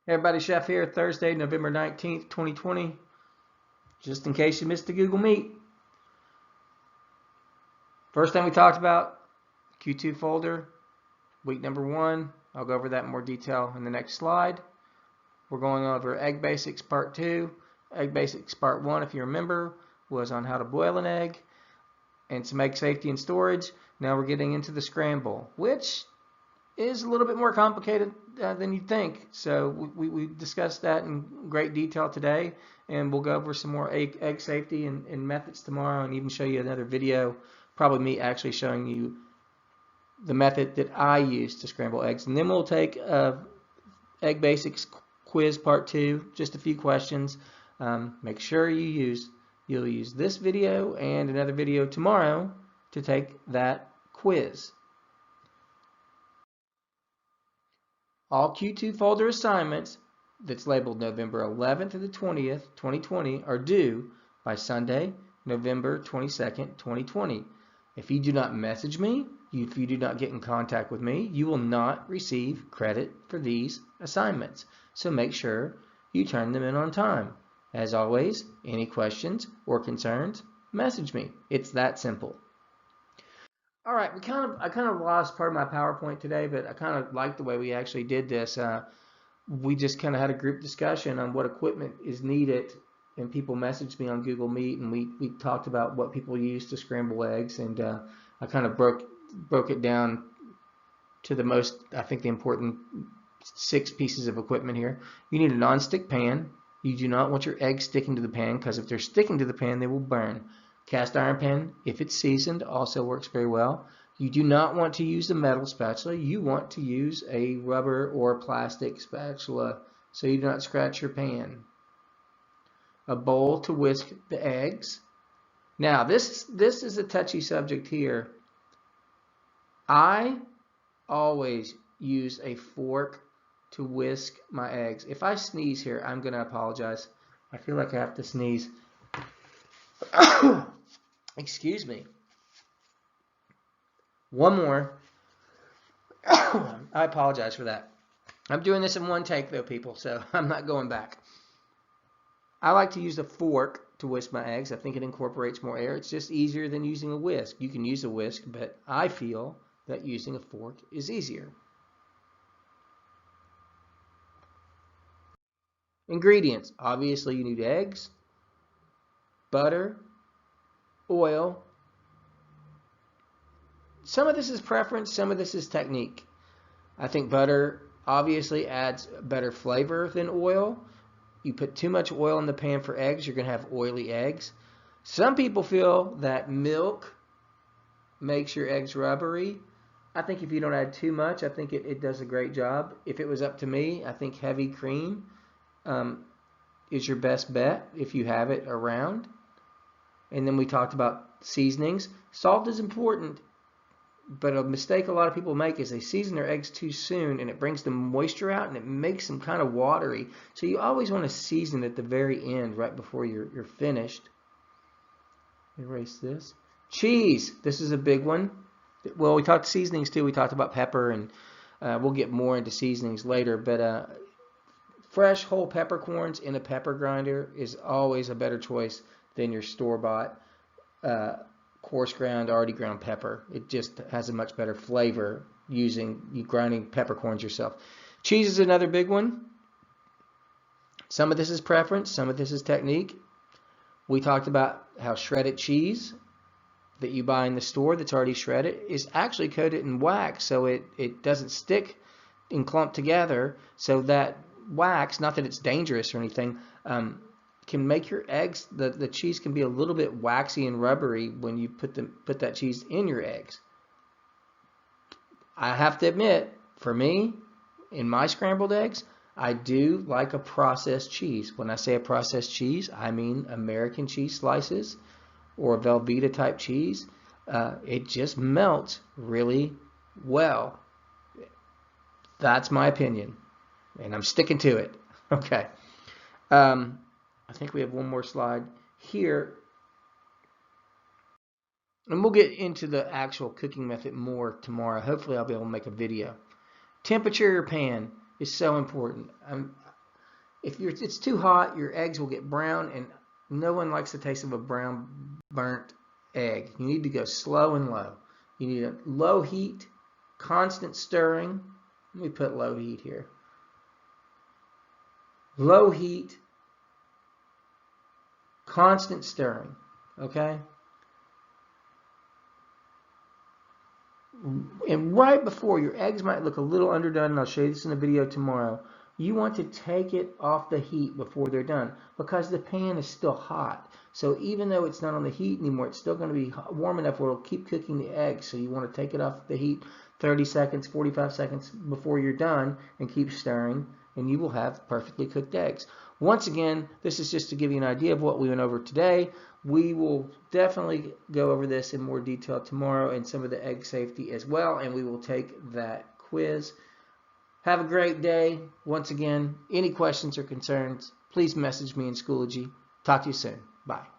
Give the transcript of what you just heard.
Hey everybody, Chef here, Thursday, November 19th, 2020. Just in case you missed the Google Meet. First thing we talked about, Q2 folder, week number 1. I'll go over that in more detail in the next slide. We're going over Egg Basics Part 2. Egg Basics Part 1, if you remember, was on how to boil an egg and some egg safety and storage. Now we're getting into the scramble, which is a little bit more complicated than you'd think. So we discussed that in great detail today, and we'll go over some more egg safety and methods tomorrow, and even show you another video, probably me actually showing you the method that I use to scramble eggs. And then we'll take Egg Basics Quiz Part 2, just a few questions. Make sure you'll use this video and another video tomorrow to take that quiz. All Q2 folder assignments that's labeled November 11th to the 20th, 2020 are due by Sunday, November 22nd, 2020. If you do not message me, if you do not get in contact with me, you will not receive credit for these assignments. So make sure you turn them in on time. As always, any questions or concerns, message me. It's that simple. All right, I kind of lost part of my PowerPoint today, but I kind of like the way we actually did this. We just kind of had a group discussion on what equipment is needed, and people messaged me on Google Meet, and we talked about what people use to scramble eggs, and I kind of broke it down to the most, I think, the important 6 pieces of equipment here. You need a non-stick pan. You do not want your eggs sticking to the pan, because if they're sticking to the pan, they will burn. Cast iron pan, if it's seasoned, also works very well. You do not want to use a metal spatula. You want to use a rubber or plastic spatula so you do not scratch your pan. A bowl to whisk the eggs. Now, this is a touchy subject here. I always use a fork to whisk my eggs. If I sneeze here, I'm going to apologize. I feel like I have to sneeze. Excuse me. One more. I apologize for that. I'm doing this in one take though, people, so I'm not going back. I like to use a fork to whisk my eggs. I think it incorporates more air. It's just easier than using a whisk. You can use a whisk, but I feel that using a fork is easier. Ingredients. Obviously, you need eggs, butter, oil. Some of this is preference, some of this is technique. I think butter obviously adds better flavor than oil. You put too much oil in the pan for eggs, you're going to have oily eggs. Some people feel that milk makes your eggs rubbery. I think if you don't add too much, I think it does a great job. If it was up to me, I think heavy cream is your best bet if you have it around. And then we talked about seasonings. Salt is important, but a mistake a lot of people make is they season their eggs too soon, and it brings the moisture out and it makes them kind of watery. So you always want to season at the very end, right before you're finished. Erase this. Cheese. This is a big one. Well, we talked seasonings too. We talked about pepper, and we'll get more into seasonings later. But fresh whole peppercorns in a pepper grinder is always a better choice than your store-bought coarse ground, already ground pepper. It just has a much better flavor you grinding peppercorns yourself. Cheese is another big one. Some of this is preference, some of this is technique. We talked about how shredded cheese that you buy in the store that's already shredded is actually coated in wax, so it doesn't stick and clump together. So that wax, not that it's dangerous or anything, can make your eggs, the cheese can be a little bit waxy and rubbery when you put that cheese in your eggs. I have to admit, for me, in my scrambled eggs, I do like a processed cheese. When I say a processed cheese, I mean American cheese slices or Velveeta type cheese. It just melts really well. That's my opinion, and I'm sticking to it. Okay. I think we have one more slide here. And we'll get into the actual cooking method more tomorrow. Hopefully I'll be able to make a video. Temperature of your pan is so important. If it's too hot, your eggs will get brown, and no one likes the taste of a brown, burnt egg. You need to go slow and low. You need a low heat, constant stirring. Let me put low heat here. Low heat, constant stirring, okay? And right before, your eggs might look a little underdone, and I'll show you this in a video tomorrow. You want to take it off the heat before they're done because the pan is still hot. So even though it's not on the heat anymore, it's still going to be warm enough where it'll keep cooking the eggs. So you want to take it off the heat 30 seconds, 45 seconds before you're done and keep stirring, and you will have perfectly cooked eggs. Once again, this is just to give you an idea of what we went over today. We will definitely go over this in more detail tomorrow and some of the egg safety as well, and we will take that quiz. Have a great day. Once again, any questions or concerns, please message me in Schoology. Talk to you soon. Bye.